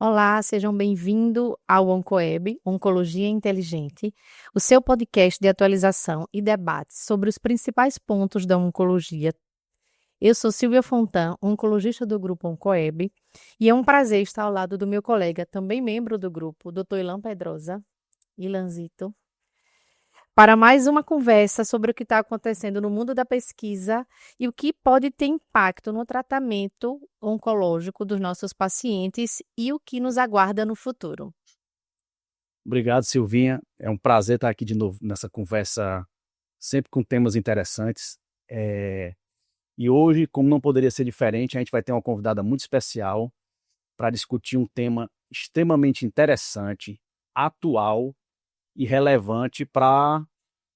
Olá, sejam bem-vindos ao OncoEB, Oncologia Inteligente, o seu podcast de atualização e debate sobre os principais pontos da oncologia. Eu sou Silvia Fontan, oncologista do grupo OncoEB, e é um prazer estar ao lado do meu colega, também membro do grupo, Dr. Ilan Pedrosa, Ilanzito, para mais uma conversa sobre o que está acontecendo no mundo da pesquisa e o que pode ter impacto no tratamento oncológico dos nossos pacientes e o que nos aguarda no futuro. Obrigado, Silvinha. É um prazer estar aqui de novo nessa conversa, sempre com temas interessantes. E hoje, como não poderia ser diferente, a gente vai ter uma convidada muito especial para discutir um tema extremamente interessante, atual e relevante para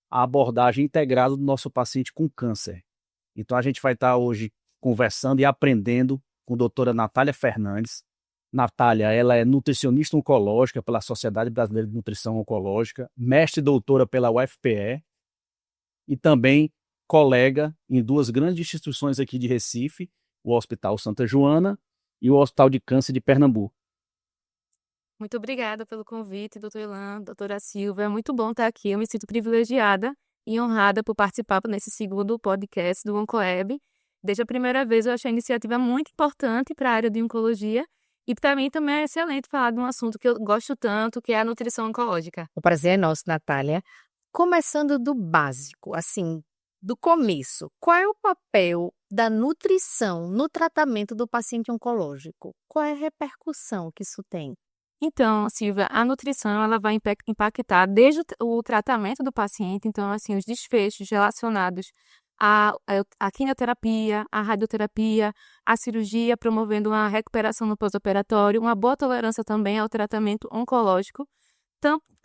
a abordagem integrada do nosso paciente com câncer. Então, a gente vai estar hoje conversando e aprendendo com a doutora Natália Fernandes. Natália, ela é nutricionista oncológica pela Sociedade Brasileira de Nutrição Oncológica, mestre e doutora pela UFPE e também colega em duas grandes instituições aqui de Recife, o Hospital Santa Joana e o Hospital de Câncer de Pernambuco. Muito obrigada pelo convite, doutor Ilan, doutora Silvia. É muito bom estar aqui. Eu me sinto privilegiada e honrada por participar nesse segundo podcast do OncoEB. Desde a primeira vez eu achei a iniciativa muito importante para a área de oncologia e para mim também é excelente falar de um assunto que eu gosto tanto, que é a nutrição oncológica. O prazer é nosso, Natália. Começando do básico, assim, do começo, qual é o papel da nutrição no tratamento do paciente oncológico? Qual é a repercussão que isso tem? Então, Silvia, a nutrição ela vai impactar desde o tratamento do paciente, então, assim, os desfechos relacionados à quimioterapia, à radioterapia, à cirurgia, promovendo uma recuperação no pós-operatório, uma boa tolerância também ao tratamento oncológico.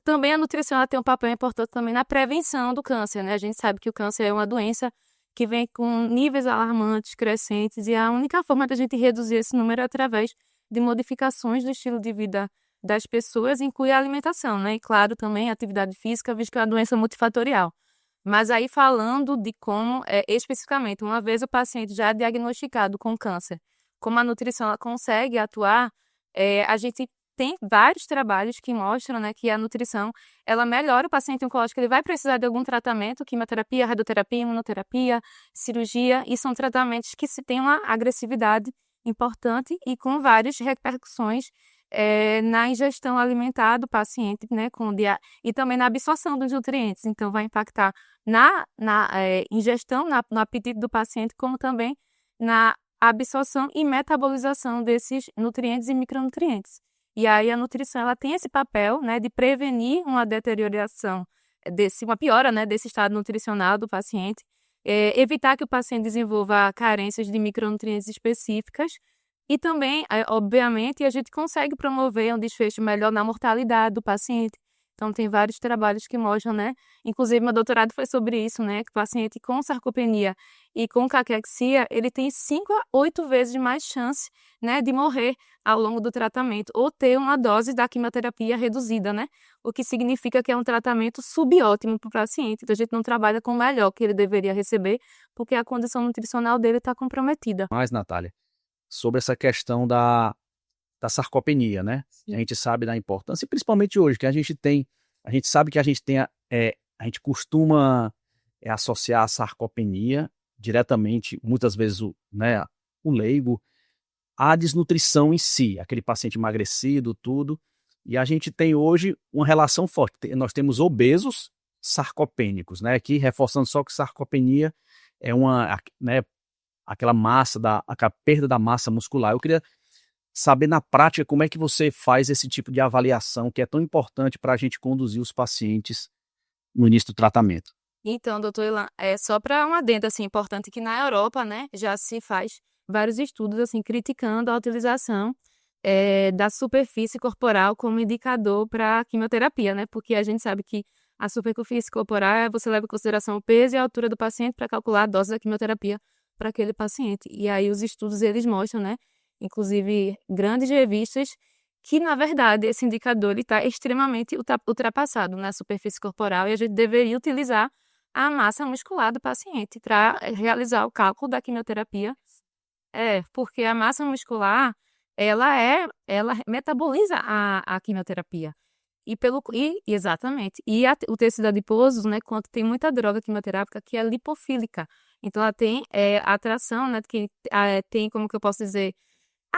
Também a nutrição ela tem um papel importante também na prevenção do câncer, né? A gente sabe que o câncer é uma doença que vem com níveis alarmantes, crescentes, e a única forma da gente reduzir esse número é através de modificações do estilo de vida das pessoas, inclui a alimentação, né? E claro, também a atividade física, visto que é uma doença multifatorial. Mas aí falando de como, especificamente, uma vez o paciente já diagnosticado com câncer, como a nutrição ela consegue atuar, a gente tem vários trabalhos que mostram, né, que a nutrição ela melhora o paciente oncológico, ele vai precisar de algum tratamento, quimioterapia, radioterapia, imunoterapia, cirurgia, e são tratamentos que se tem uma agressividade importante e com várias repercussões na ingestão alimentar do paciente, né, e também na absorção dos nutrientes. Então, vai impactar na ingestão, no apetite do paciente, como também na absorção e metabolização desses nutrientes e micronutrientes. E aí a nutrição ela tem esse papel, né, de prevenir uma deterioração, uma piora, né, desse estado nutricional do paciente, evitar que o paciente desenvolva carências de micronutrientes específicas e também, obviamente, a gente consegue promover um desfecho melhor na mortalidade do paciente. Então, tem vários trabalhos que mostram, né? Inclusive, meu doutorado foi sobre isso, né? Que o paciente com sarcopenia e com caquexia, ele tem 5 a 8 vezes mais chance, né, de morrer ao longo do tratamento ou ter uma dose da quimioterapia reduzida, né? O que significa que é um tratamento subótimo para o paciente. Então, a gente não trabalha com o melhor que ele deveria receber, porque a condição nutricional dele está comprometida. Mais, Natália, sobre essa questão da sarcopenia, né? Sim. A gente sabe da importância, principalmente hoje, que a gente sabe que a gente costuma associar a sarcopenia diretamente, muitas vezes o leigo, à desnutrição em si, aquele paciente emagrecido, tudo, e a gente tem hoje uma relação forte. Nós temos obesos sarcopênicos, né? Aqui reforçando só que sarcopenia é aquela massa, a perda da massa muscular. Eu queria saber na prática como é que você faz esse tipo de avaliação que é tão importante para a gente conduzir os pacientes no início do tratamento. Então, doutor Ilan, só para um adendo assim, importante que na Europa, né, já se faz vários estudos assim, criticando a utilização da superfície corporal como indicador para a quimioterapia, né? Porque a gente sabe que a superfície corporal você leva em consideração o peso e a altura do paciente para calcular a dose da quimioterapia para aquele paciente. E aí os estudos eles mostram, né? Inclusive grandes revistas, que na verdade esse indicador está extremamente ultrapassado na superfície corporal e a gente deveria utilizar a massa muscular do paciente para realizar o cálculo da quimioterapia. Porque a massa muscular ela metaboliza a quimioterapia. Exatamente. O tecido adiposo, né, quando tem muita droga quimioterápica que é lipofílica. Então, ela tem atração, né, que tem, como que eu posso dizer,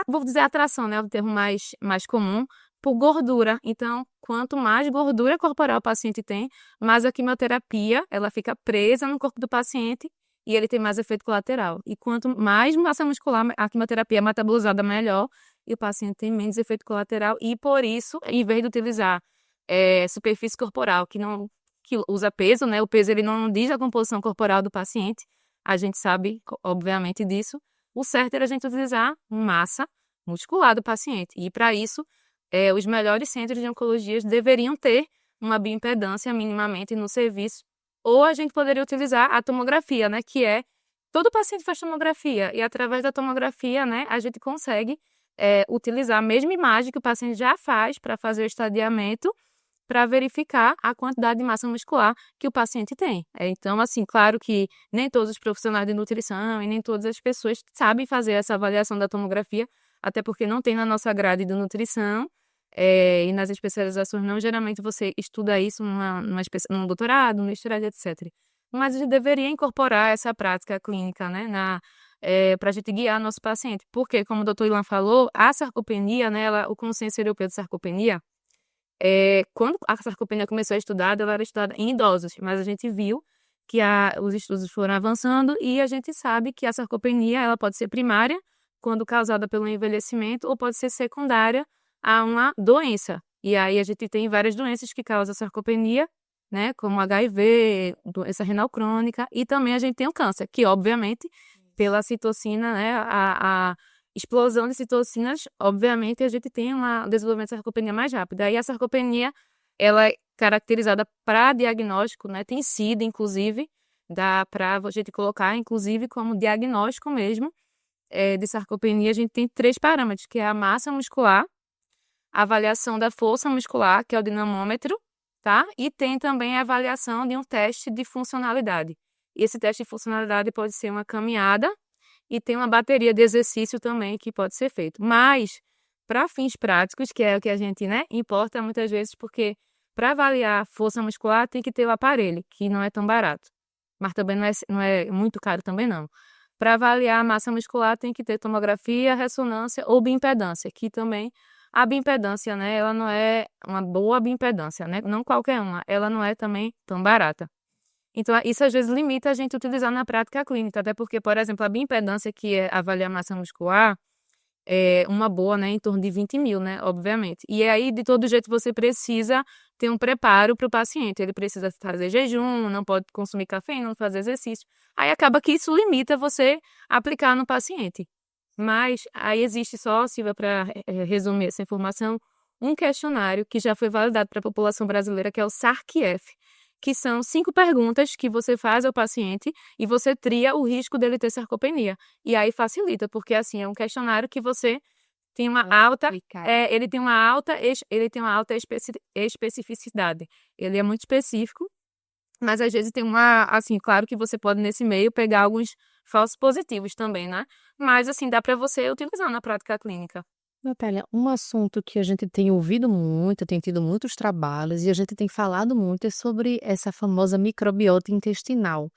vou dizer atração, né, é o termo mais comum, por gordura. Então, quanto mais gordura corporal o paciente tem, mais a quimioterapia, ela fica presa no corpo do paciente e ele tem mais efeito colateral. E quanto mais massa muscular a quimioterapia é metabolizada, melhor, e o paciente tem menos efeito colateral. E por isso, em vez de utilizar superfície corporal, que usa peso, né? O peso ele não diz a composição corporal do paciente, a gente sabe, obviamente, disso. O certo era a gente utilizar massa muscular do paciente. E para isso, os melhores centros de oncologia deveriam ter uma bioimpedância minimamente no serviço. Ou a gente poderia utilizar a tomografia, né? Que todo paciente faz tomografia. E através da tomografia, né? A gente consegue utilizar a mesma imagem que o paciente já faz para fazer o estadiamento, para verificar a quantidade de massa muscular que o paciente tem. Então, assim, claro que nem todos os profissionais de nutrição e nem todas as pessoas sabem fazer essa avaliação da tomografia, até porque não tem na nossa grade de nutrição, e nas especializações não, geralmente você estuda isso num doutorado, no mestrado, etc. Mas a gente deveria incorporar essa prática clínica, né, para a gente guiar nosso paciente. Porque, como o doutor Ilan falou, a sarcopenia, né, o consenso europeu de sarcopenia, quando a sarcopenia começou a estudar, ela era estudada em idosos, mas a gente viu que os estudos foram avançando e a gente sabe que a sarcopenia ela pode ser primária, quando causada pelo envelhecimento, ou pode ser secundária a uma doença. E aí a gente tem várias doenças que causam sarcopenia, né, como HIV, doença renal crônica, e também a gente tem o câncer, que obviamente, pela citocina, né, a explosão de citocinas, obviamente, a gente tem um desenvolvimento de sarcopenia mais rápido. Aí a sarcopenia, ela é caracterizada para diagnóstico, né? Tem sido, inclusive, dá para a gente colocar, inclusive, como diagnóstico mesmo de sarcopenia, a gente tem 3 parâmetros, que é a massa muscular, a avaliação da força muscular, que é o dinamômetro, tá? E tem também a avaliação de um teste de funcionalidade. E esse teste de funcionalidade pode ser uma caminhada, e tem uma bateria de exercício também que pode ser feito. Mas, para fins práticos, que é o que a gente, né, importa muitas vezes, porque para avaliar a força muscular tem que ter o aparelho, que não é tão barato. Mas também não é muito caro também não. Para avaliar a massa muscular tem que ter tomografia, ressonância ou bioimpedância, que também a bioimpedância, né, ela não é uma boa bioimpedância, né, não qualquer uma, ela não é também tão barata. Então, isso às vezes limita a gente utilizar na prática clínica, até porque, por exemplo, a bioimpedância, que é avaliar a massa muscular, é uma boa, né, em torno de 20 mil, né, obviamente. E aí, de todo jeito, você precisa ter um preparo para o paciente. Ele precisa fazer jejum, não pode consumir cafeína, não fazer exercício. Aí acaba que isso limita você aplicar no paciente. Mas aí existe só, Silvia, para resumir essa informação, um questionário que já foi validado para a população brasileira, que é o SARC-F, que são 5 perguntas que você faz ao paciente e você tria o risco dele ter sarcopenia. E aí facilita, porque assim, é um questionário que você tem uma alta, ele tem uma alta especificidade. Ele é muito específico, mas às vezes tem assim, claro que você pode nesse meio pegar alguns falsos positivos também, né? Mas assim, dá para você utilizar na prática clínica. Natália, um assunto que a gente tem ouvido muito, tem tido muitos trabalhos e a gente tem falado muito é sobre essa famosa microbiota intestinal.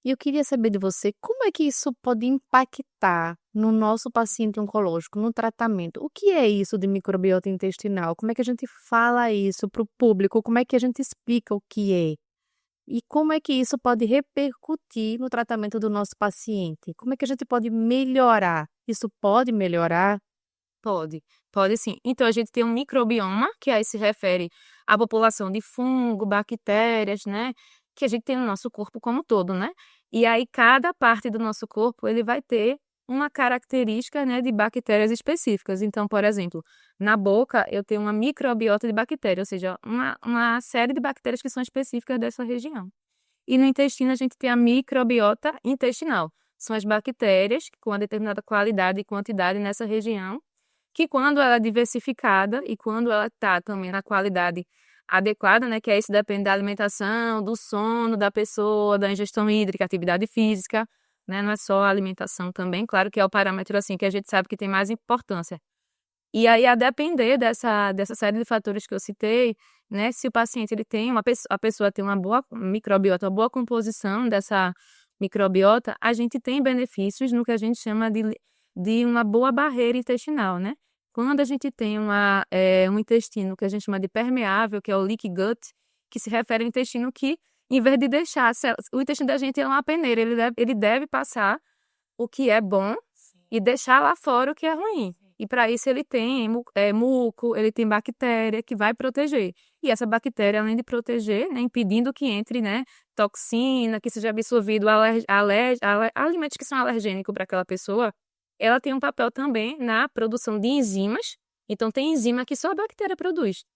E eu queria saber de você como é que isso pode impactar no nosso paciente oncológico, no tratamento. O que é isso de microbiota intestinal? Como é que a gente fala isso para o público? Como é que a gente explica o que é? E como é que isso pode repercutir no tratamento do nosso paciente? Como é que a gente pode melhorar? Isso pode melhorar? Pode sim. Então, a gente tem um microbioma, que aí se refere à população de fungo, bactérias, né? Que a gente tem no nosso corpo como um todo, né? E aí, cada parte do nosso corpo, ele vai ter uma característica, né, de bactérias específicas. Então, por exemplo, na boca, eu tenho uma microbiota de bactérias, ou seja, uma série de bactérias que são específicas dessa região. E no intestino, a gente tem a microbiota intestinal. São as bactérias com uma determinada qualidade e quantidade nessa região, que quando ela é diversificada e quando ela está também na qualidade adequada, né, que é isso depende da alimentação, do sono da pessoa, da ingestão hídrica, atividade física, né, não é só a alimentação também, claro que é o parâmetro assim que a gente sabe que tem mais importância. E aí, a depender dessa série de fatores que eu citei, né, se o paciente ele tem a pessoa tem uma boa microbiota, uma boa composição dessa microbiota, a gente tem benefícios no que a gente chama de uma boa barreira intestinal, né? Quando a gente tem um intestino que a gente chama de permeável, que é o leaky gut, que se refere ao intestino que, em vez de deixar, o intestino da gente é uma peneira, ele deve passar o que é bom e deixar lá fora o que é ruim. E para isso ele tem muco, ele tem bactéria que vai proteger. E essa bactéria, além de proteger, né, impedindo que entre, né, toxina, que seja absorvido alimentos que são alergênicos para aquela pessoa, ela tem um papel também na produção de enzimas. Então, tem enzima que só a bactéria produz.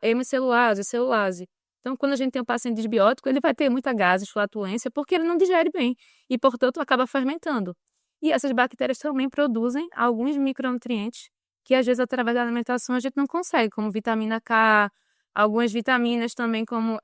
Hemicelulase, celulase. Então, quando a gente tem um paciente disbiótico, ele vai ter muita gases, flatulência, porque ele não digere bem. E, portanto, acaba fermentando. E essas bactérias também produzem alguns micronutrientes que, às vezes, através da alimentação, a gente não consegue, como vitamina K, algumas vitaminas também, como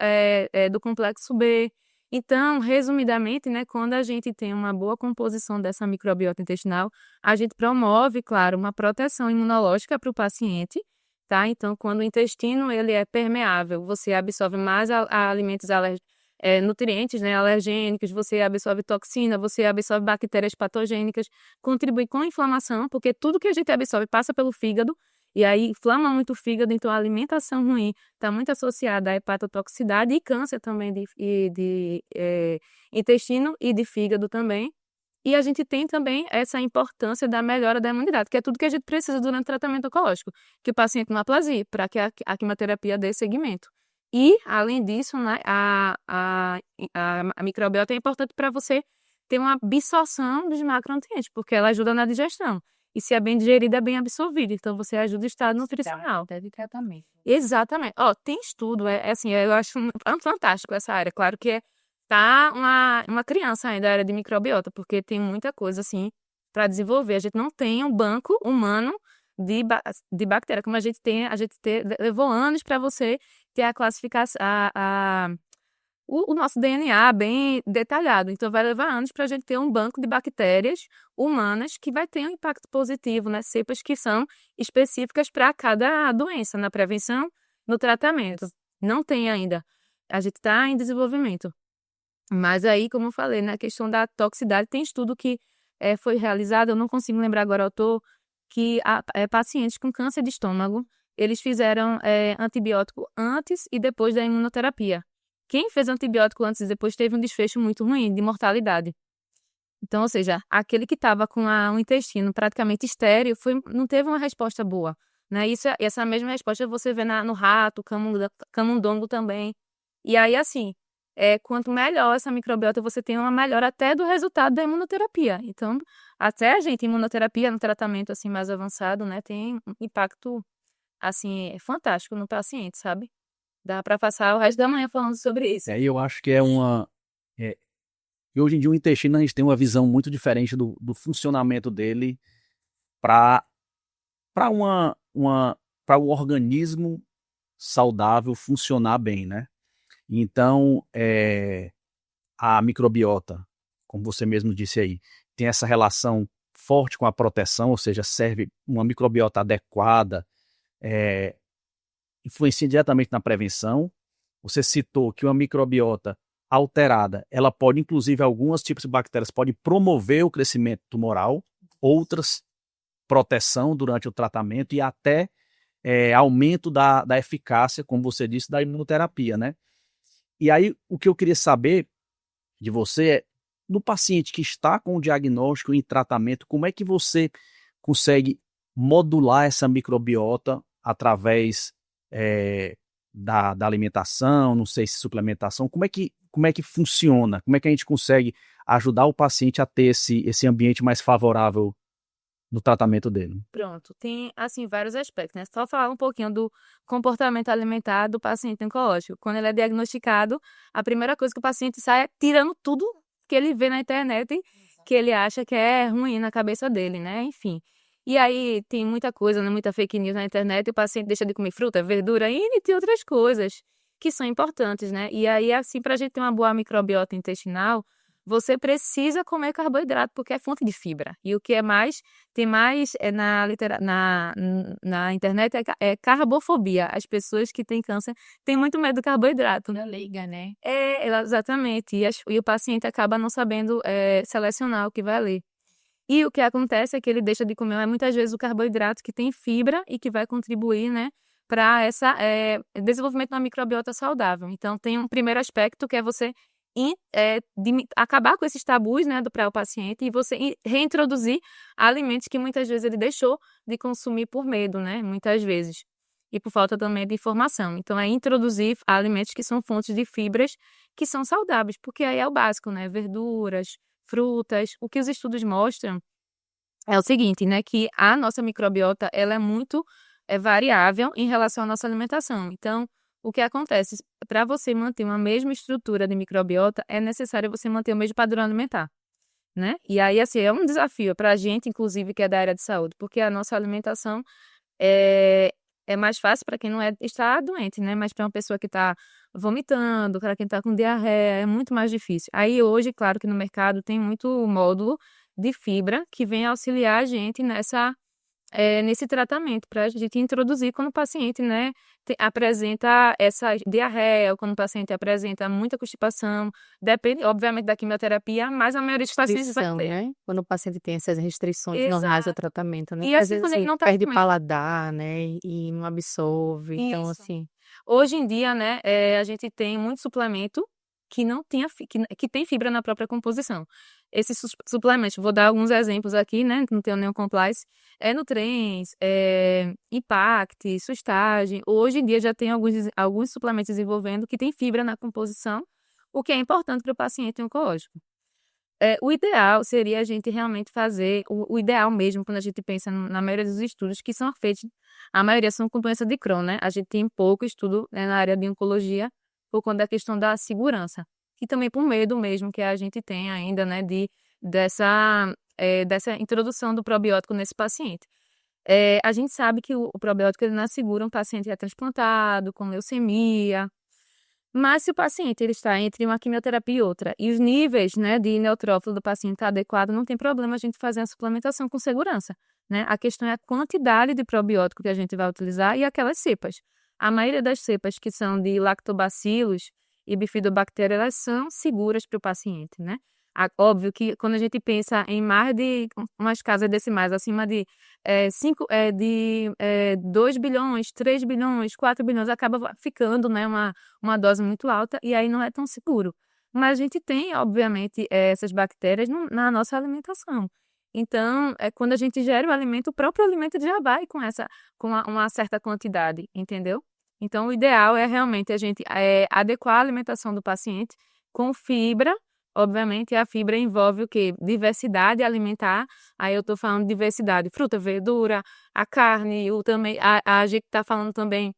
do complexo B. Então, resumidamente, né, quando a gente tem uma boa composição dessa microbiota intestinal, a gente promove, claro, uma proteção imunológica para o paciente, tá? Então, quando o intestino ele é permeável, você absorve mais alimentos nutrientes, né, alergênicos, você absorve toxina, você absorve bactérias patogênicas, contribui com a inflamação, porque tudo que a gente absorve passa pelo fígado, e aí inflama muito o fígado, então a alimentação ruim está muito associada à hepatotoxicidade e câncer também de intestino e de fígado também. E a gente tem também essa importância da melhora da imunidade, que é tudo que a gente precisa durante o tratamento oncológico, que o paciente não aplasie, para que a quimioterapia dê seguimento. E, além disso, né, a microbiota é importante para você ter uma absorção dos macronutrientes, porque ela ajuda na digestão. E se é bem digerida, é bem absorvida. Então, você ajuda o estado nutricional. Até de tratamento. Exatamente. Ó, tem estudo, assim, eu acho fantástico essa área. Claro que tá uma criança ainda, a área de microbiota, porque tem muita coisa, assim, para desenvolver. A gente não tem um banco humano de bactéria, como a gente levou anos para você ter a classificação, o nosso DNA bem detalhado. Então, vai levar anos para a gente ter um banco de bactérias humanas que vai ter um impacto positivo, né? Cepas que são específicas para cada doença, na prevenção, no tratamento. Não tem ainda. A gente está em desenvolvimento. Mas aí, como eu falei, na questão da toxicidade, tem estudo que foi realizado, eu não consigo lembrar agora o autor, que pacientes com câncer de estômago, eles fizeram antibiótico antes e depois da imunoterapia. Quem fez antibiótico antes e depois teve um desfecho muito ruim, de mortalidade. Então, ou seja, aquele que estava com um intestino praticamente estéril não teve uma resposta boa. Né? Essa mesma resposta você vê no rato, camundongo também. E aí, assim, quanto melhor essa microbiota, você tem uma melhora até do resultado da imunoterapia. Então, até a gente, imunoterapia no tratamento assim, mais avançado, né, tem um impacto assim, fantástico no paciente, sabe? Dá para passar o resto da manhã falando sobre isso. E eu acho que e hoje em dia o intestino a gente tem uma visão muito diferente do funcionamento dele para o organismo saudável funcionar bem, né? Então, a microbiota, como você mesmo disse aí, tem essa relação forte com a proteção, ou seja, serve uma microbiota adequada, influencia diretamente na prevenção. Você citou que uma microbiota alterada, ela pode, inclusive, alguns tipos de bactérias podem promover o crescimento tumoral, outras proteção durante o tratamento e até aumento da eficácia, como você disse, da imunoterapia, né? E aí, o que eu queria saber de você é, no paciente que está com o diagnóstico em tratamento, como é que você consegue modular essa microbiota através da alimentação, não sei se suplementação, como é que funciona? Como é que a gente consegue ajudar o paciente a ter esse ambiente mais favorável no tratamento dele? Pronto, tem assim vários aspectos, né? Só falar um pouquinho do comportamento alimentar do paciente oncológico. Quando ele é diagnosticado, a primeira coisa que o paciente sai é tirando tudo que ele vê na internet, que ele acha que é ruim na cabeça dele, né? Enfim. E aí tem muita coisa, né? Muita fake news na internet, e o paciente deixa de comer fruta, verdura e outras coisas que são importantes, né? E aí, assim, para a gente ter uma boa microbiota intestinal, você precisa comer carboidrato, porque é fonte de fibra. E o que tem mais na internet é carbofobia. As pessoas que têm câncer têm muito medo do carboidrato. Da leiga, né? Exatamente. E o paciente acaba não sabendo selecionar o que vai ler. E o que acontece é que ele deixa de comer muitas vezes o carboidrato que tem fibra e que vai contribuir, né, para essa desenvolvimento da microbiota saudável. Então, tem um primeiro aspecto que é você acabar com esses tabus, né, para o paciente e você reintroduzir alimentos que muitas vezes ele deixou de consumir por medo, né, muitas vezes. E por falta também de informação. Então, é introduzir alimentos que são fontes de fibras que são saudáveis, porque aí é o básico, né, verduras, frutas. O que os estudos mostram é o seguinte, né, que a nossa microbiota, ela é muito variável em relação à nossa alimentação. Então, o que acontece? Para você manter uma mesma estrutura de microbiota, é necessário você manter o mesmo padrão alimentar, né? E aí, assim, é um desafio para a gente, inclusive, que é da área de saúde, porque a nossa alimentação é mais fácil para quem não está doente, né? Mas para uma pessoa que está vomitando, para quem está com diarreia, é muito mais difícil. Aí hoje, claro que no mercado tem muito módulo de fibra que vem auxiliar a gente nesse tratamento, para a gente introduzir quando o paciente, né, apresenta essa diarreia, ou quando o paciente apresenta muita constipação, depende, obviamente, da quimioterapia, mas a maioria dos pacientes vai ter. Né? Quando o paciente tem essas restrições normais ao tratamento, né? E Às assim, vezes quando ele não tá perde comendo. paladar, né? E não absorve. Então, Isso. assim, Hoje em dia, né, a gente tem muito suplemento que não tem que tem fibra na própria composição. Esses suplementos, vou dar alguns exemplos aqui, né, que não tenho nenhum compliance, Nutrens, Impact, Sustagem. Hoje em dia já tem alguns suplementos desenvolvendo que tem fibra na composição, o que é importante para o paciente oncológico. O ideal seria a gente realmente fazer, o ideal mesmo, quando a gente pensa na maioria dos estudos que são feitos, a maioria são com doença de Crohn, né? A gente tem pouco estudo, né, na área de oncologia por conta da questão da segurança. E também por medo mesmo que a gente tem ainda, né, dessa introdução do probiótico nesse paciente. A gente sabe que o probiótico ele não assegura um paciente transplantado, com leucemia. Mas se o paciente ele está entre uma quimioterapia e outra, e os níveis, né, de neutrófilo do paciente está adequado, não tem problema a gente fazer a suplementação com segurança, né? A questão é a quantidade de probiótico que a gente vai utilizar e aquelas cepas. A maioria das cepas que são de lactobacilos e bifidobactéria, elas são seguras para o paciente, né? Óbvio que quando a gente pensa em mais de umas casas decimais, acima de 2 bilhões, 3 bilhões, 4 bilhões, acaba ficando, né, uma dose muito alta e aí não é tão seguro. Mas a gente tem, obviamente, essas bactérias na nossa alimentação. Então, quando a gente gera o alimento, o próprio alimento já vai com uma certa quantidade, entendeu? Então, o ideal é realmente a gente adequar a alimentação do paciente com fibra. Obviamente, a fibra envolve o quê? Diversidade alimentar. Aí eu estou falando de diversidade, fruta, verdura, a carne, a gente está falando também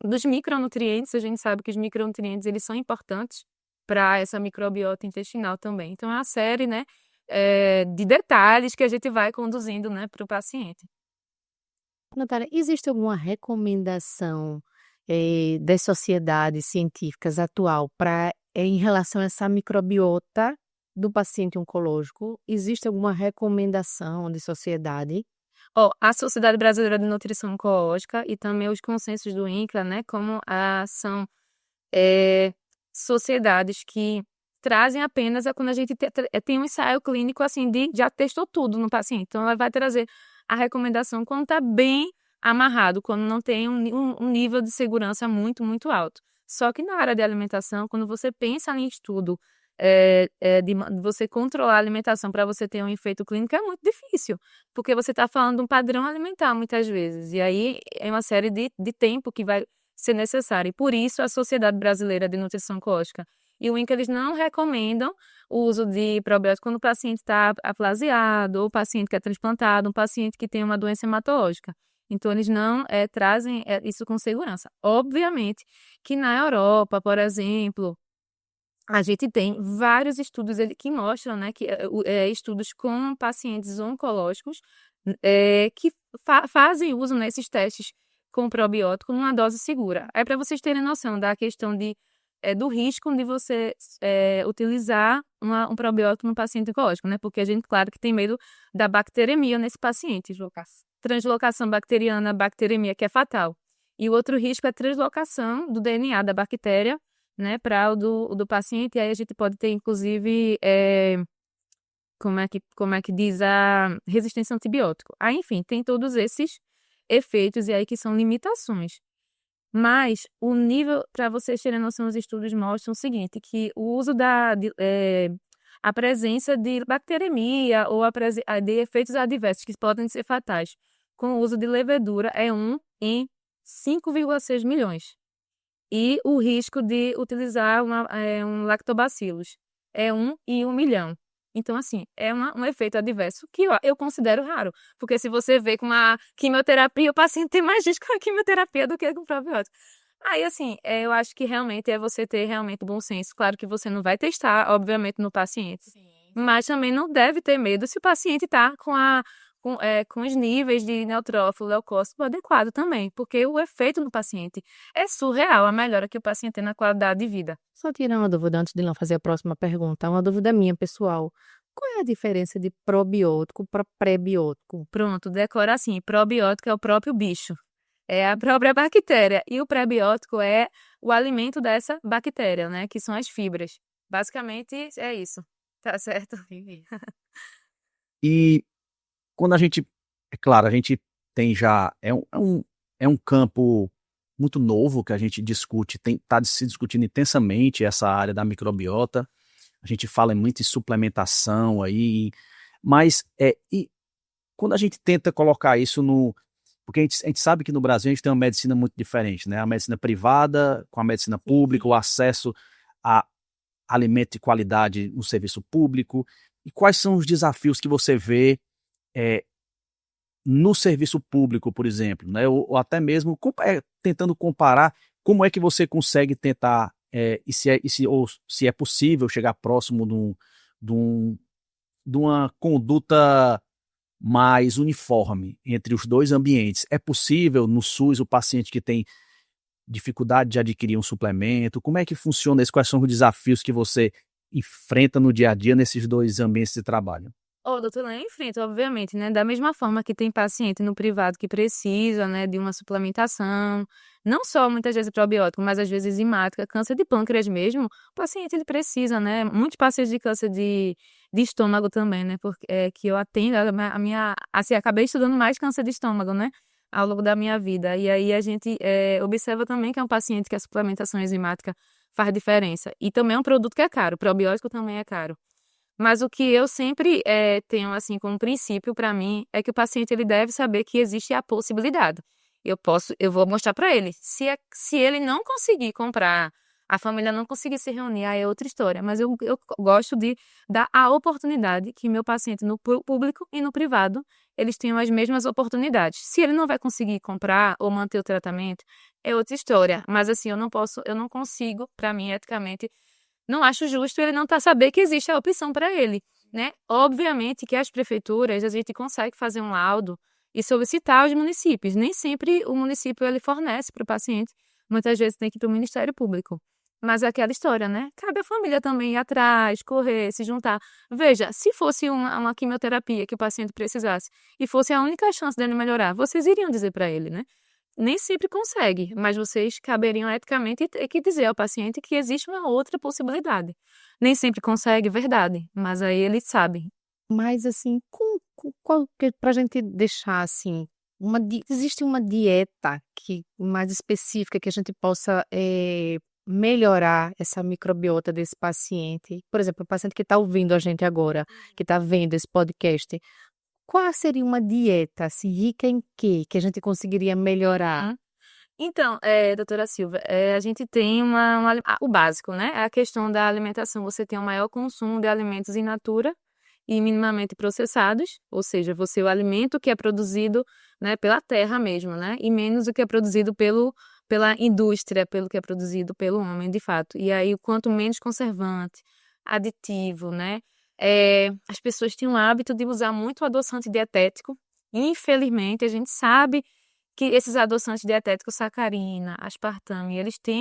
dos micronutrientes. A gente sabe que os micronutrientes eles são importantes para essa microbiota intestinal também. Então, é uma série, né, de detalhes que a gente vai conduzindo, né, para o paciente. Natália, existe alguma recomendação das sociedades científicas atual em relação a essa microbiota do paciente oncológico? Existe alguma recomendação de sociedade? A Sociedade Brasileira de Nutrição Oncológica e também os consensos do INCRA, né, como são sociedades que trazem apenas quando a gente tem um ensaio clínico assim já testou tudo no paciente. Então, ela vai trazer a recomendação quando está bem amarrado, quando não tem um nível de segurança muito, muito alto. Só que na área de alimentação, quando você pensa em estudo de você controlar a alimentação para você ter um efeito clínico, é muito difícil, porque você está falando de um padrão alimentar muitas vezes, e aí é uma série de tempo que vai ser necessário. E por isso a Sociedade Brasileira de Nutrição Oncológica e o INCA, eles não recomendam o uso de probiótico quando o paciente está aplasiado, ou o paciente que é transplantado, um paciente que tem uma doença hematológica. Então, eles não trazem isso com segurança. Obviamente que na Europa, por exemplo, a gente tem vários estudos que mostram, né, que estudos com pacientes oncológicos que fazem uso nesses testes com probiótico numa dose segura. É para vocês terem noção da questão de do risco de você utilizar um probiótico no paciente oncológico, né? Porque a gente, claro, que tem medo da bacteremia nesse paciente. Translocação bacteriana, bacteremia, que é fatal. E o outro risco é a translocação do DNA da bactéria, né, para o do paciente. E aí a gente pode ter, inclusive, como é que diz, a resistência a antibiótico. Aí, enfim, tem todos esses efeitos e aí que são limitações. Mas o nível, para vocês terem noção, os estudos mostram o seguinte, que o uso a presença de bacteremia ou de efeitos adversos que podem ser fatais com o uso de levedura é 1 em 5,6 milhões. E o risco de utilizar um lactobacillus é 1 em 1 milhão. Então, assim, é um efeito adverso que eu considero raro. Porque se você vê com a quimioterapia, o paciente tem mais risco com a quimioterapia do que com o probiótico. Aí, assim, eu acho que realmente é você ter realmente bom senso. Claro que você não vai testar, obviamente, no paciente. Sim. Mas também não deve ter medo se o paciente está com os níveis de neutrófilo, leucócito adequado também. Porque o efeito no paciente é surreal, a melhora que o paciente tem na qualidade de vida. Só tirar uma dúvida antes de não fazer a próxima pergunta, uma dúvida minha, pessoal. Qual é a diferença de probiótico para pré-biótico? Pronto, decora assim, probiótico é o próprio bicho, é a própria bactéria, e o prebiótico é o alimento dessa bactéria, né, que são as fibras. Basicamente é isso, tá certo? E quando a gente, é claro, a gente tem já, é um campo muito novo que a gente discute, está se discutindo intensamente essa área da microbiota, a gente fala muito em suplementação aí, mas e quando a gente tenta colocar isso porque a gente sabe que no Brasil a gente tem uma medicina muito diferente, né? A medicina privada com a medicina pública, o acesso a alimento de qualidade no serviço público, e quais são os desafios que você vê no serviço público, por exemplo, né? Ou até mesmo tentando comparar como é que você consegue tentar, se é possível chegar próximo de uma conduta mais uniforme entre os dois ambientes. É possível no SUS o paciente que tem dificuldade de adquirir um suplemento? Como é que funciona isso? Quais são os desafios que você enfrenta no dia a dia nesses dois ambientes de trabalho? Doutora, eu enfrento, obviamente, né? Da mesma forma que tem paciente no privado que precisa, né, de uma suplementação, não só muitas vezes probiótico, mas às vezes enzimática, câncer de pâncreas mesmo, o paciente ele precisa, né? Muitos pacientes de câncer de estômago também, né? Porque que eu atendo, assim, acabei estudando mais câncer de estômago, né? Ao longo da minha vida. E aí a gente observa também que é um paciente que a suplementação enzimática faz diferença. E também é um produto que é caro, o probiótico também é caro. Mas o que eu sempre tenho assim como princípio para mim é que o paciente ele deve saber que existe a possibilidade. Eu vou mostrar para ele. Se ele não conseguir comprar, a família não conseguir se reunir, aí é outra história. Mas eu gosto de dar a oportunidade que meu paciente no público e no privado eles tenham as mesmas oportunidades. Se ele não vai conseguir comprar ou manter o tratamento, é outra história. Mas assim, eu não consigo, para mim, eticamente, não acho justo ele não saber que existe a opção para ele, né? Obviamente que as prefeituras, a gente consegue fazer um laudo e solicitar aos municípios. Nem sempre o município ele fornece para o paciente, muitas vezes tem que ir para o Ministério Público. Mas é aquela história, né? Cabe à família também ir atrás, correr, se juntar. Veja, se fosse uma quimioterapia que o paciente precisasse e fosse a única chance dele melhorar, vocês iriam dizer para ele, né? Nem sempre consegue, mas vocês caberiam eticamente ter que dizer ao paciente que existe uma outra possibilidade. Nem sempre consegue, verdade, mas aí ele sabe. Mas assim, para a gente deixar assim, existe uma dieta mais específica que a gente possa melhorar essa microbiota desse paciente? Por exemplo, o paciente que está ouvindo a gente agora, que está vendo esse podcast, qual seria uma dieta assim, rica em quê? Que a gente conseguiria melhorar? Então, doutora Silva, a gente tem o básico, né? A questão da alimentação. Você tem um maior consumo de alimentos in natura e minimamente processados, ou seja, o alimento que é produzido, né, pela terra mesmo, né? E menos o que é produzido pela indústria, pelo que é produzido pelo homem, de fato. E aí, quanto menos conservante, aditivo, né? As pessoas têm o hábito de usar muito adoçante dietético. Infelizmente, a gente sabe que esses adoçantes dietéticos, sacarina, aspartame,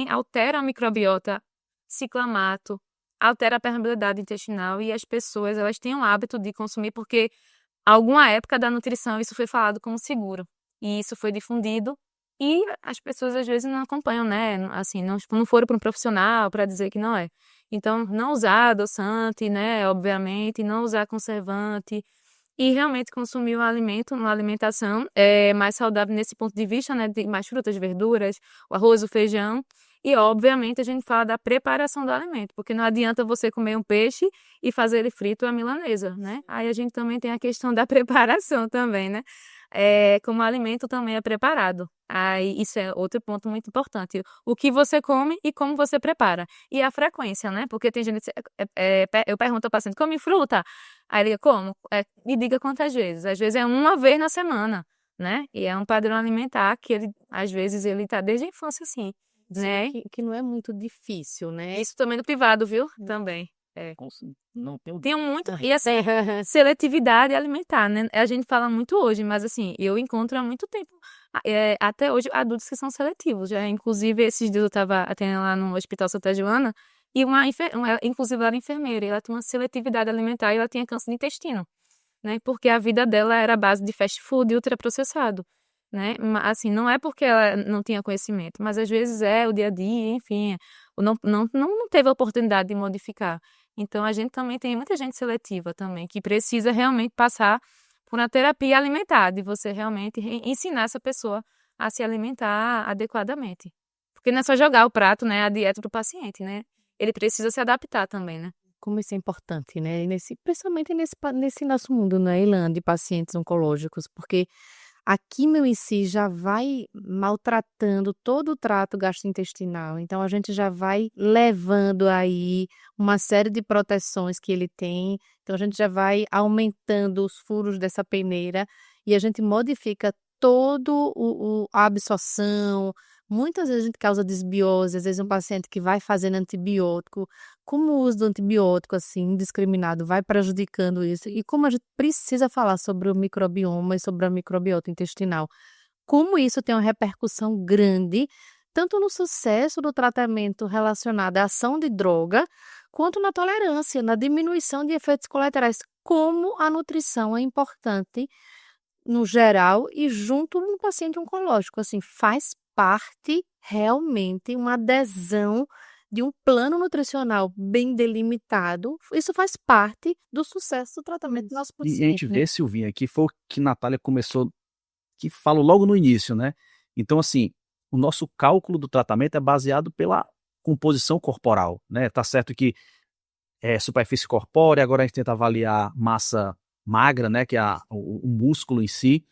alteram a microbiota ciclamato, altera a permeabilidade intestinal e as pessoas, elas têm o hábito de consumir porque alguma época da nutrição isso foi falado como seguro e isso foi difundido e as pessoas às vezes não acompanham, né? Assim, não foram para um profissional para dizer que não é. Então, não usar adoçante, né? Obviamente, não usar conservante e realmente consumir o alimento, uma alimentação mais saudável nesse ponto de vista, né? De mais frutas, verduras, o arroz, o feijão. E, obviamente, a gente fala da preparação do alimento, porque não adianta você comer um peixe e fazer ele frito à milanesa, né? Aí a gente também tem a questão da preparação também, né? Como o alimento também é preparado. Aí isso é outro ponto muito importante. O que você come e como você prepara. E a frequência, né? Porque tem gente, eu pergunto ao paciente, come fruta? Aí ele, como? Me diga quantas vezes. Às vezes é uma vez na semana, né? E é um padrão alimentar que ele, às vezes, ele tá desde a infância, assim, né? Que não é muito difícil, né? Isso também no privado, viu? Também. Não tem Tem muito. E assim, seletividade alimentar, né? A gente fala muito hoje, mas assim, eu encontro há muito tempo, até hoje, adultos que são seletivos. Já, inclusive, esses dias eu estava atendendo lá no Hospital Santa Joana, e inclusive ela era enfermeira, e ela tinha uma seletividade alimentar e ela tinha câncer de intestino, né? Porque a vida dela era à base de fast food e ultraprocessado, né? Assim, não é porque ela não tinha conhecimento, mas às vezes o dia a dia, enfim, não teve a oportunidade de modificar. Então, a gente também tem muita gente seletiva também, que precisa realmente passar por uma terapia alimentar, de você realmente ensinar essa pessoa a se alimentar adequadamente. Porque não é só jogar o prato, né, a dieta do paciente, né? Ele precisa se adaptar também, né? Como isso é importante, né? Principalmente nesse nosso mundo, né, Ilan, de pacientes oncológicos, porque a quimio em si já vai maltratando todo o trato gastrointestinal. Então, a gente já vai levando aí uma série de proteções que ele tem. Então, a gente já vai aumentando os furos dessa peneira e a gente modifica todo a absorção. Muitas vezes a gente causa desbiose, às vezes um paciente que vai fazendo antibiótico, como o uso do antibiótico, assim, indiscriminado, vai prejudicando isso. E como a gente precisa falar sobre o microbioma e sobre a microbiota intestinal. Como isso tem uma repercussão grande, tanto no sucesso do tratamento relacionado à ação de droga, quanto na tolerância, na diminuição de efeitos colaterais. Como a nutrição é importante no geral e junto no paciente oncológico, assim, faz parte realmente uma adesão de um plano nutricional bem delimitado. Isso faz parte do sucesso do tratamento do nosso E a gente paciente, né? vê, Silvinha, que foi o que Natália começou, que falou logo no início, né? Então, assim, o nosso cálculo do tratamento é baseado pela composição corporal, né? Tá certo que é superfície corpórea, agora a gente tenta avaliar massa magra, né? Que é o músculo em si,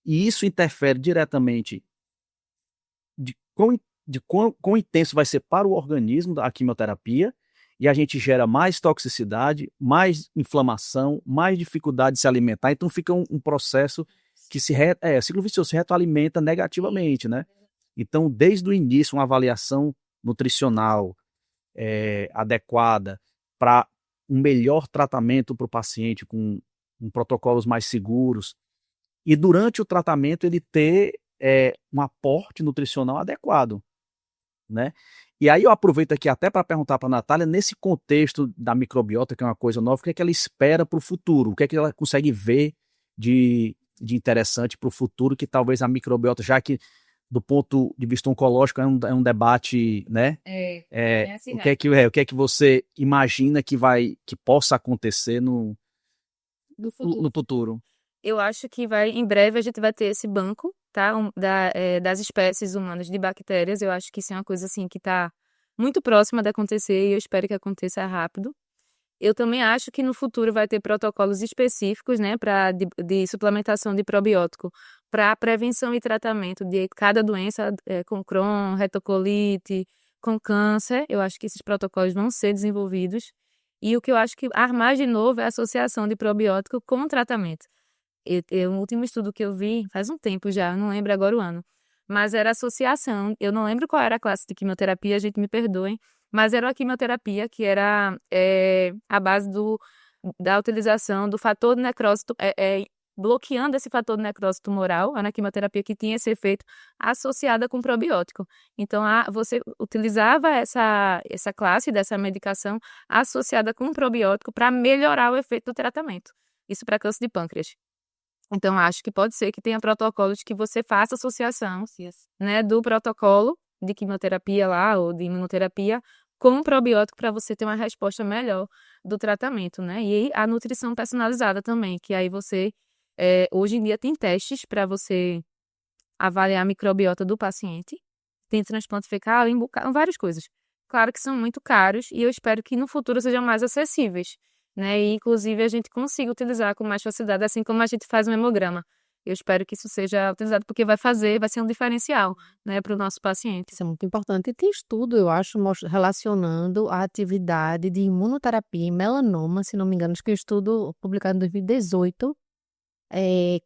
e isso interfere diretamente quão intenso vai ser para o organismo a quimioterapia, e a gente gera mais toxicidade, mais inflamação, mais dificuldade de se alimentar, então fica um processo que ciclo vicioso, se retroalimenta negativamente, né? Então, desde o início, uma avaliação nutricional adequada para um melhor tratamento para o paciente, com protocolos mais seguros, e durante o tratamento ele ter um aporte nutricional adequado, né? E aí eu aproveito aqui até para perguntar para a Natália, nesse contexto da microbiota, que é uma coisa nova, o que é que ela espera para o futuro? O que é que ela consegue ver de interessante para o futuro, que talvez a microbiota, já que do ponto de vista oncológico é um debate, né? Assim, O que é que você imagina que possa acontecer no futuro? Eu acho que em breve a gente vai ter esse banco, tá? Das espécies humanas de bactérias. Eu acho que isso é uma coisa assim que está muito próxima de acontecer e eu espero que aconteça rápido. Eu também acho que no futuro vai ter protocolos específicos, né, de suplementação de probiótico para prevenção e tratamento de cada doença, com Crohn, retocolite, com câncer. Eu acho que esses protocolos vão ser desenvolvidos. E o que eu acho que mais de novo é a associação de probiótico com o tratamento. O último estudo que eu vi, faz um tempo já, eu não lembro agora o ano, mas era associação, eu não lembro qual era a classe de quimioterapia, a gente me perdoe, mas era uma quimioterapia que era a base da utilização do fator de necrose bloqueando esse fator de necrose tumoral, na quimioterapia que tinha esse efeito associada com probiótico. Então, você utilizava essa classe dessa medicação associada com probiótico para melhorar o efeito do tratamento. Isso para câncer de pâncreas. Então, acho que pode ser que tenha protocolos que você faça associação, né, do protocolo de quimioterapia lá, ou de imunoterapia, com um probiótico para você ter uma resposta melhor do tratamento, né? E aí, a nutrição personalizada também, que aí você, hoje em dia tem testes para você avaliar a microbiota do paciente, tem transplante fecal, várias coisas. Claro que são muito caros e eu espero que no futuro sejam mais acessíveis, né? E inclusive a gente consiga utilizar com mais facilidade, assim como a gente faz um hemograma. Eu espero que isso seja utilizado porque vai ser um diferencial, né, para o nosso paciente. Isso é muito importante. E tem estudo, eu acho, relacionando a atividade de imunoterapia em melanoma, se não me engano, acho que um estudo publicado em 2018,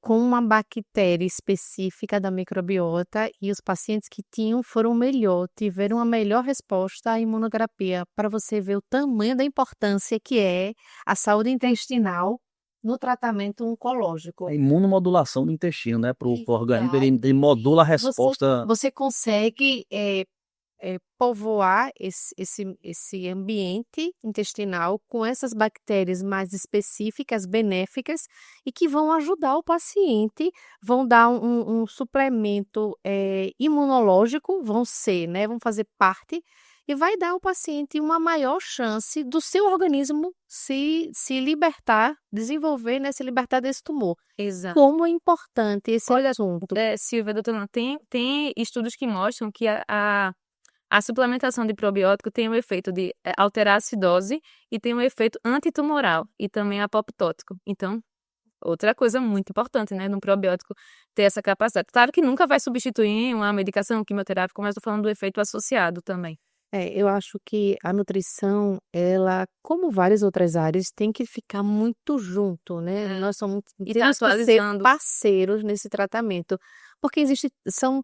com uma bactéria específica da microbiota, e os pacientes que tiveram uma melhor resposta à imunoterapia, para você ver o tamanho da importância que é a saúde intestinal no tratamento oncológico. A imunomodulação do intestino, né? Para o organismo, Exato. ele modula a resposta. Você consegue povoar esse ambiente intestinal com essas bactérias mais específicas, benéficas, e que vão ajudar o paciente, vão dar um suplemento imunológico, vão fazer parte, e vai dar ao paciente uma maior chance do seu organismo se libertar, desenvolver, né, se libertar desse tumor. Exato. Como é importante esse assunto. Silvia, doutora, tem estudos que mostram que a suplementação de probiótico tem o efeito de alterar a acidose e tem um efeito antitumoral e também apoptótico. Então, outra coisa muito importante, né, no probiótico ter essa capacidade. Claro que nunca vai substituir uma medicação quimioterápica, mas estou falando do efeito associado também. Eu acho que a nutrição, ela, como várias outras áreas, tem que ficar muito junto, né? Nós temos E que tá ser atualizando. parceiros nesse tratamento, porque são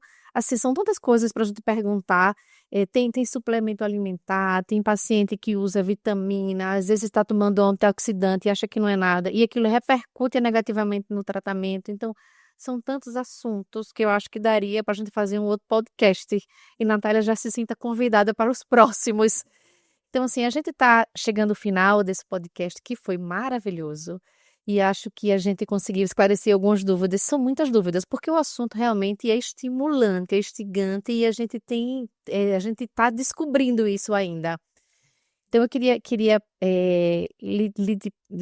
tantas coisas para a gente perguntar. Tem suplemento alimentar, tem paciente que usa vitamina, às vezes está tomando antioxidante e acha que não é nada, e aquilo repercute negativamente no tratamento. Então, são tantos assuntos que eu acho que daria para a gente fazer um outro podcast. E Natália já se sinta convidada para os próximos. Então, assim, a gente está chegando ao final desse podcast, que foi maravilhoso. E acho que a gente conseguiu esclarecer algumas dúvidas. São muitas dúvidas, porque o assunto realmente é estimulante, é instigante, e a gente está descobrindo isso ainda. Então, eu queria lhe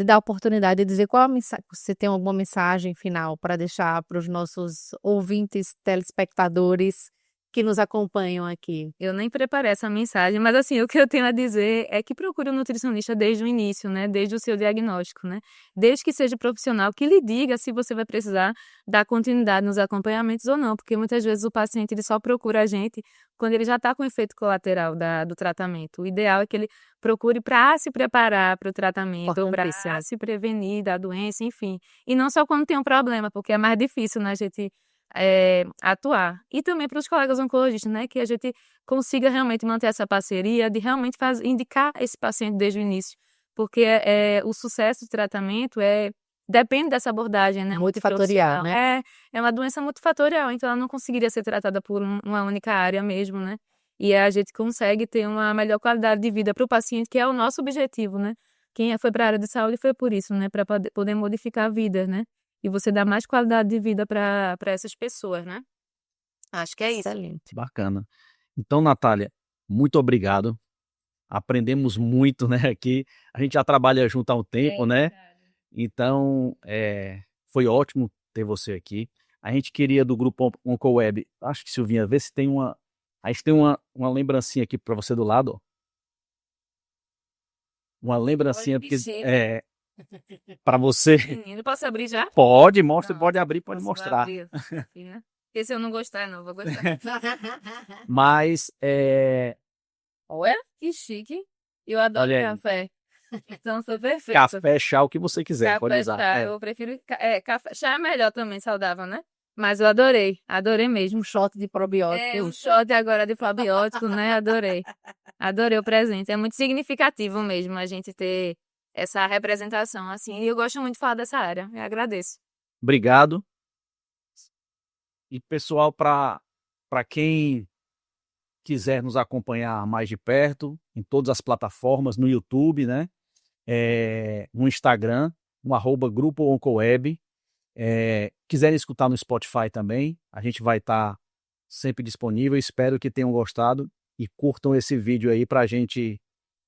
dar a oportunidade de dizer qual a mensagem, você tem alguma mensagem final para deixar para os nossos ouvintes, telespectadores que nos acompanham aqui. Eu nem preparei essa mensagem, mas assim, o que eu tenho a dizer é que procure um nutricionista desde o início, né? Desde o seu diagnóstico, né? Desde que seja profissional, que lhe diga se você vai precisar dar continuidade nos acompanhamentos ou não, porque muitas vezes o paciente ele só procura a gente quando ele já está com efeito colateral do tratamento. O ideal é que ele procure para se preparar para o tratamento, ou para se prevenir da doença, enfim. E não só quando tem um problema, porque é mais difícil, né, a gente atuar. E também para os colegas oncologistas, né, que a gente consiga realmente manter essa parceria, de realmente indicar esse paciente desde o início, porque o sucesso do tratamento depende dessa abordagem, né, multifatorial, né? É uma doença multifatorial, então ela não conseguiria ser tratada por uma única área mesmo, né? E a gente consegue ter uma melhor qualidade de vida para o paciente, que é o nosso objetivo, né? Quem foi para a área de saúde foi por isso, né? Para poder modificar a vida, né? E você dá mais qualidade de vida para essas pessoas, né? Acho que é isso. Excelente. Bacana. Então, Natália, muito obrigado. Aprendemos muito, né, aqui. A gente já trabalha junto há um tempo, né? Então, foi ótimo ter você aqui. A gente queria do grupo OncoWeb, acho que Silvinha, ver se tem a gente tem uma lembrancinha aqui para você do lado, ó. Uma lembrancinha, porque para você. Menino, posso abrir já? Pode, mostra, Não, pode abrir, pode posso mostrar. abrir, né? Porque se eu não gostar, não vou gostar. Mas, Olha, que chique. Eu adoro olha aí. café. Então, foi perfeito. Café, chá, o que você quiser, pode Café, usar. chá, eu prefiro café. Chá é melhor também, saudável, né? Mas eu adorei mesmo. Um shot de probiótico. Um shot agora de probiótico, né? Adorei o presente. É muito significativo mesmo a gente ter essa representação, assim. E eu gosto muito de falar dessa área. Eu agradeço. Obrigado. E, pessoal, para quem quiser nos acompanhar mais de perto, em todas as plataformas, no YouTube, né? No Instagram, no @Grupo Oncoweb. Quiserem escutar no Spotify também, a gente vai estar sempre disponível. Espero que tenham gostado e curtam esse vídeo aí para a gente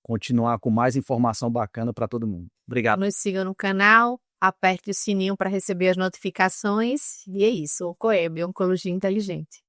continuar com mais informação bacana para todo mundo. Obrigado. Nos sigam no canal, aperte o sininho para receber as notificações. E é isso, Oncoeb, Oncologia Inteligente.